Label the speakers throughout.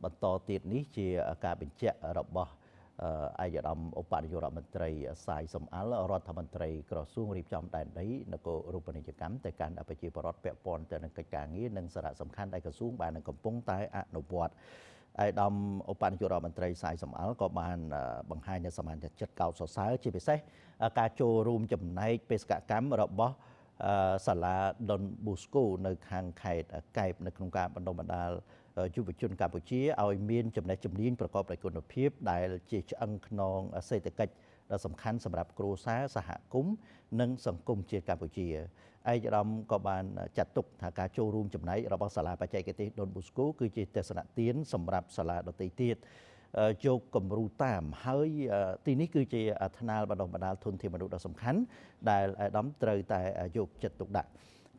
Speaker 1: បន្តទៀតនេះជាការបញ្ជាក់របស់ឯកឧត្តមឧបនាយករដ្ឋមន្ត្រីសាយសំអល់រដ្ឋមន្ត្រីក្រសួងរៀបចំដែនដីនគររូបនីយកម្មទៅកាន់ប្រជាពលរដ្ឋពាក់ព័ន្ធទៅនឹងកិច្ចការងារនិងសារៈសំខាន់ដែលក្រសួងបាននឹងកំពុងតែអនុវត្តឯកឧត្តមឧបនាយករដ្ឋមន្ត្រីសាយសំអល់ក៏បានបង្ហាញនូវសមានចិត្តកោតសរសើរជាពិសេសការចូលរួមចំណែកបេសកកម្មរបស់សាលាដុនប៊ូស្កូនៅខាងខេត្តកែបនៅក្នុងការបណ្ដុះបណ្ដាលយុវជនកម្ពុជាឲ្យមានចំណេះជំនាញប្រកបដោយគុណភាពដែលជាឆ្អឹងខ្នងសេដ្ឋកិច្ចដ៏សំខាន់សម្រាប់គ្រួសារសហគមន៍និងសង្គមជាតិកម្ពុជាឯកឧត្តមក៏បានចាត់ទុកថាការចូលរួមចំណែករបស់សាលាបច្ចេកទេសដុនប៊ូស្កូគឺជាទស្សនៈទានសម្រាប់សាលាដទៃទៀតយកគំរូតាមហើយទីនេះគឺជាថ្នាលបណ្ដុះបណ្ដាលធនធានមនុស្សដ៏សំខាន់ដែលអាដាមត្រូវតែយកចិត្តទុកដាក់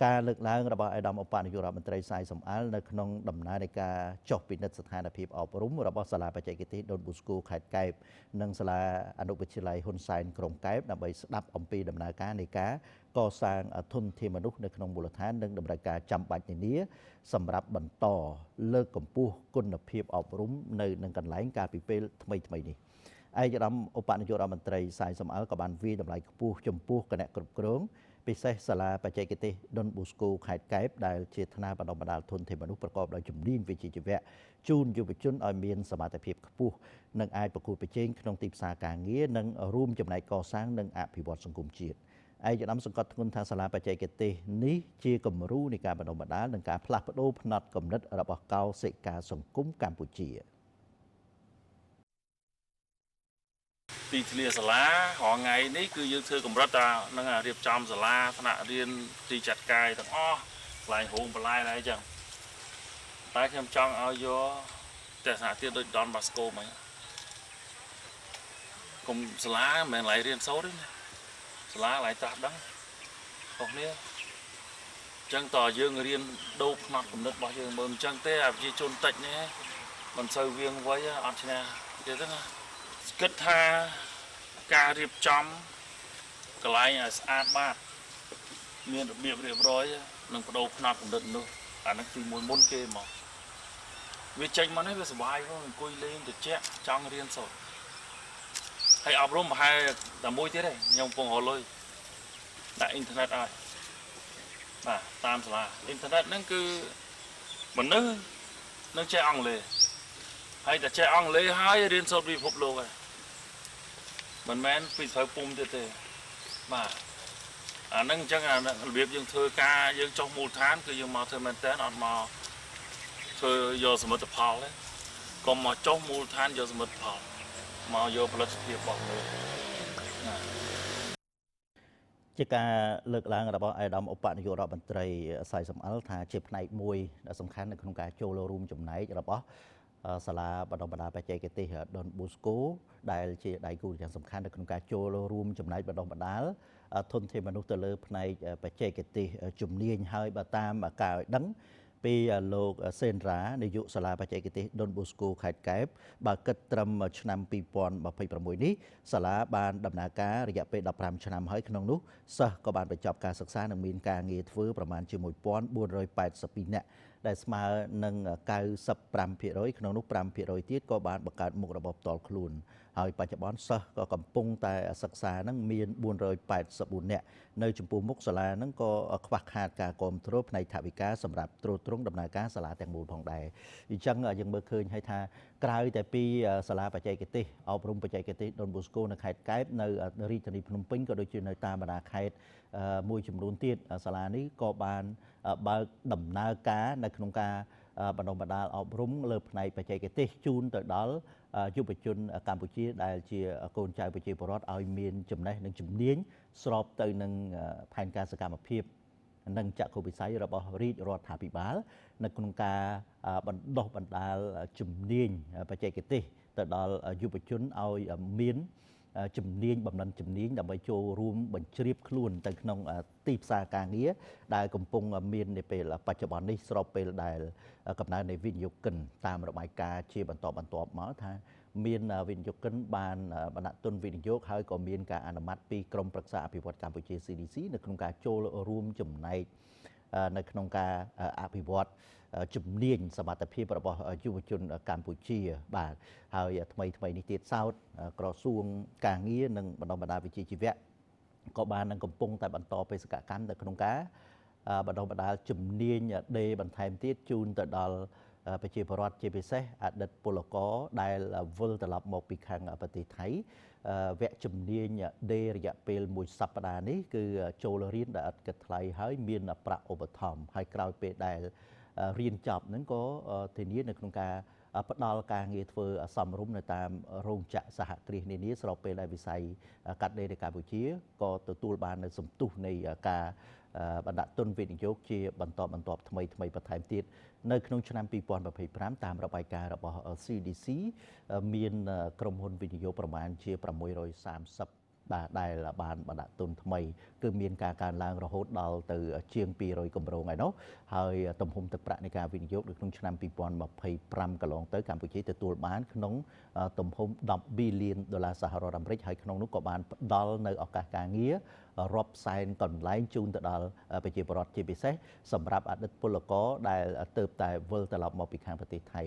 Speaker 1: ការលើកឡើងរបស់អាដាមឧបនាយករដ្ឋមន្ត្រីសាយសំអល់នៅក្នុងដំណើរនៃការចុះពិនិត្យស្ថានភាពអប់រំរបស់សាលាបច្ចេកទេសដុនប៊ូស្កូខេត្តកែបនិងសាលាអនុវិទ្យាល័យហ៊ុនសែនក្រុងកែបដើម្បីស្ដាប់អំពីដំណើរការនៃការកសាងធនធានមនុស្សនៅក្នុងមូលដ្ឋាននិងតម្រូវការចាំបាច់នានាសម្រាប់បន្តលើកកម្ពស់គុណភាពអប់រំនៅនឹងកន្លែងកាលពីពេលថ្មីនេះឯកឧត្តមឧបនាយករដ្ឋមន្ត្រីសាយសំអល់ក៏បានវាយតម្លៃខ្ពស់ចំពោះគណៈគ្រប់គ្រងពិសេសសាលាបច្ចេកទេសដុនប៊ូស្កូខេត្តកែបដែលជាថ្នាលបណ្ដុះបណ្ដាលធនធានមនុស្សប្រកបដោយជំនាញវិជ្ជាជីវៈជូនយុវជនឲ្យមានសមត្ថភាពខ្ពស់និងអាចប្រកួតប្រជែងក្នុងទីផ្សារការងារនិងរួមចំណែកកសាងនិងអភិវឌ្ឍសង្គមជាតិឯកឧត្តមសង្កត់ធ្ងន់ថាសាលាបច្ចេកទេសនេះជាគំរូនៃការបណ្ដុះបណ្ដាលនិងការផ្លាស់ប្ដូរផ្នត់គំនិតរបស់កោសិកាសង្គមកម្ពុជា
Speaker 2: ទីធ្លាសាលារហងៃនេះគឺយើងធ្វើកម្រិតថានឹងរៀបចំសាលាថ្នាក់រៀនទីចាត់កាយទាំងអស់កន្លែងហូមបន្លែអីចឹងតែខ្ញុំចង់ឲ្យយកទស្សនៈទៀតដូចដនបាស្កូហ្មងគុំសាលាមិនមែនកន្លែងរៀនសូត្រទេសាលាកន្លែងត្រាស់ដឹងខុសគ្នាចឹងតើយើងរៀនដូរផ្នត់គំនិតរបស់យើងមើលអញ្ចឹងទេអាប្រជាជនតិចនេះមិនសូវវៀងវៃអត់ឈ្នះទេទេណាគិតថាការរៀបចំកន្លែងឲ្យស្អាតបាតមានរបៀបរៀបរយនិងបដូរផ្នត់គំនិតនោះអានេះគឺមុនគេមកវាចេញមកនេះវាសុបាយហ្នឹងអង្គុយលេងត្រជាក់ចង់រៀនសូត្រហើយអប់រំប្រហែលតែមួយទៀតទេខ្ញុំកំពុងរកលុយដាក់អ៊ីនធឺណិតឲ្យបាទតាមសាលាអ៊ីនធឺណិតហ្នឹងគឺមនុស្សនឹងចេះអង់គ្លេសហើយតែចេះអង់គ្លេសហើយរៀនសូត្រពីពិភពលោកហើយមិនមែនពីស្រូវពុំទៀតទេបាទអាហ្នឹងអញ្ចឹងរបៀបយើងធ្វើការយើងចុះមូលដ្ឋានគឺយើងមកធ្វើមែនតើអត់មកធ្វើយកសមិទ្ធផលទេកុំមកចុះមូលដ្ឋានយកសមិទ្ធផលមកយកផលិតភាពរបស់ខ្លួន
Speaker 1: ជាការលើកឡើងរបស់អាដាមឧបនាយករដ្ឋមន្ត្រីសាយសំអល់ថាជាផ្នែកមួយដ៏សំខាន់នៅក្នុងការចូលរួមចំណែករបស់សាលាបណ្ដុះបណ្ដាលបច្ចេកទេសដុនប៊ូស្កូដែលជាដៃគូយ៉ាងសំខាន់នៅក្នុងការចូលរួមចំណែកបណ្ដុះបណ្ដាលធនធានមនុស្សទៅលើផ្នែកបច្ចេកទេសជំនាញហើយបើតាមការឲ្យដឹងពីលោកសេនរ៉ានាយកសាលាបច្ចេកទេសដុនប៊ូស្កូខេត្តកែបបើគិតត្រឹមឆ្នាំ2026នេះសាលាបានដំណើរការរយៈពេល15ឆ្នាំហើយក្នុងនោះសិស្សក៏បានបញ្ចប់ការសិក្សានិងមានការងារធ្វើប្រមាណជា1482នាក់ដែលស្មើនឹង95%ក្នុងនោះ5%ទៀតក៏បានបង្កើតមុខរបរផ្ទាល់ខ្លួនហើយបច្ចុប្បន្នសិស្សក៏កំពុងតែសិក្សានឹងមាន484នាក់នៅចំពោះមុខសាលានឹងក៏ខ្វះខាតការគ្រប់គ្រងផ្នែកថវិកាសម្រាប់ទ្រទ្រង់ដំណើរការសាលាទាំងមូលផងដែរអញ្ចឹងយើងមើលឃើញហើយថាក្រៅតែពីសាលាបច្ចេកទេសអប់រំបច្ចេកទេសដុនប៊ូស្កូនៅខេត្តកែបនៅរាជធានីភ្នំពេញក៏ដូចជានៅតាមបណ្ដាខេត្តមួយចំនួនទៀតសាលានេះក៏បានបើកដំណើរការនៅក្នុងការបណ្ដុះបណ្ដាលអប់រំលើផ្នែកបច្ចេកទេសជូនទៅដល់យុវជនកម្ពុជាដែលជាកូនចៅប្រជាពលរដ្ឋឲ្យមានចំណេះនិងជំនាញស្របទៅនឹងផែនការសកម្មភាពនិងចក្ខុវិស័យរបស់រាជរដ្ឋាភិបាលនៅក្នុងការបណ្ដុះបណ្ដាលជំនាញបច្ចេកទេសទៅដល់យុវជនឲ្យមានជំនាញបំណិនជំនាញដើម្បីចូលរួមបញ្ជ្រាបខ្លួនទៅក្នុងទីផ្សារការងារដែលកំពុងមាននាពេលបច្ចុប្បន្ននេះស្របពេលដែលកំណើននៃវិនិយោគិនតាមរបាយការណ៍ជាបន្តបន្ទាប់មកថាមានវិនិយោគិនបានបណ្ដាក់ទុនវិនិយោគហើយក៏មានការអនុម័តពីក្រមប្រឹក្សាអភិវឌ្ឍកម្ពុជា CDC នៅក្នុងការចូលរួមចំណែកនៅក្នុងការអភិវឌ្ឍ ជំនាញសមត្ថភាពរបស់យុវជនកម្ពុជាបាទហើយថ្មីនេះទៀតសោតក្រសួងការងារនិងបណ្ដុំបណ្ដាលវិជ្ជាជីវៈក៏បាននឹងកំពុងតែបន្តបេសកកម្មនៅក្នុងការបណ្ដុះបណ្ដាលជំនាញដេបន្ថែមទៀតជូនទៅដល់ប្រជាពលរដ្ឋជាពិសេសអតីតពលករដែលវិលត្រឡប់មកពីខាងប្រទេសថៃវគ្គជំនាញដេរយៈពេល1សប្តាហ៍នេះគឺចូលរៀនដែលឥតគិតថ្លៃហើយមានប្រាក់ឧបត្ថម្ភហើយក្រោយពេលដែលរៀនចប់ហ្នឹងក៏ធានានៅក្នុងការផ្ដល់ការងារធ្វើសមរម្យនៅតាមរោងចក្រសហគ្រាសនានាស្របពេលដែលវិស័យកាត់ដេរនៅកម្ពុជាក៏ទទួលបាននូវសន្ទុះនៃការបណ្ដាក់ទុនវិនិយោគជាបន្តបន្ទាប់ថ្មីបន្ថែមទៀតនៅក្នុងឆ្នាំ2025តាមរបាយការណ៍របស់ CDC មានក្រុមហ៊ុនវិនិយោគប្រមាណជា630បាទដែលបានបណ្ដាក់ទុនថ្មីគឺមានការកើនឡើងរហូតដល់ទៅជាង200គម្រោងហើយនោះហើយទំហំទឹកប្រាក់នៃការវិនិយោគនៅក្នុងឆ្នាំ2025កន្លងទៅកម្ពុជាទទួលបានក្នុងទំហំ$10 billionសហរដ្ឋអាមេរិកហើយក្នុងនោះក៏បានផ្ដល់នៅឱកាសការងាររាប់សែនកន្លែងជូនទៅដល់ប្រជាពលរដ្ឋជាពិសេសសម្រាប់អតីតពលករដែលទើបតែវិលត្រឡប់មកពីខាងប្រទេសថៃ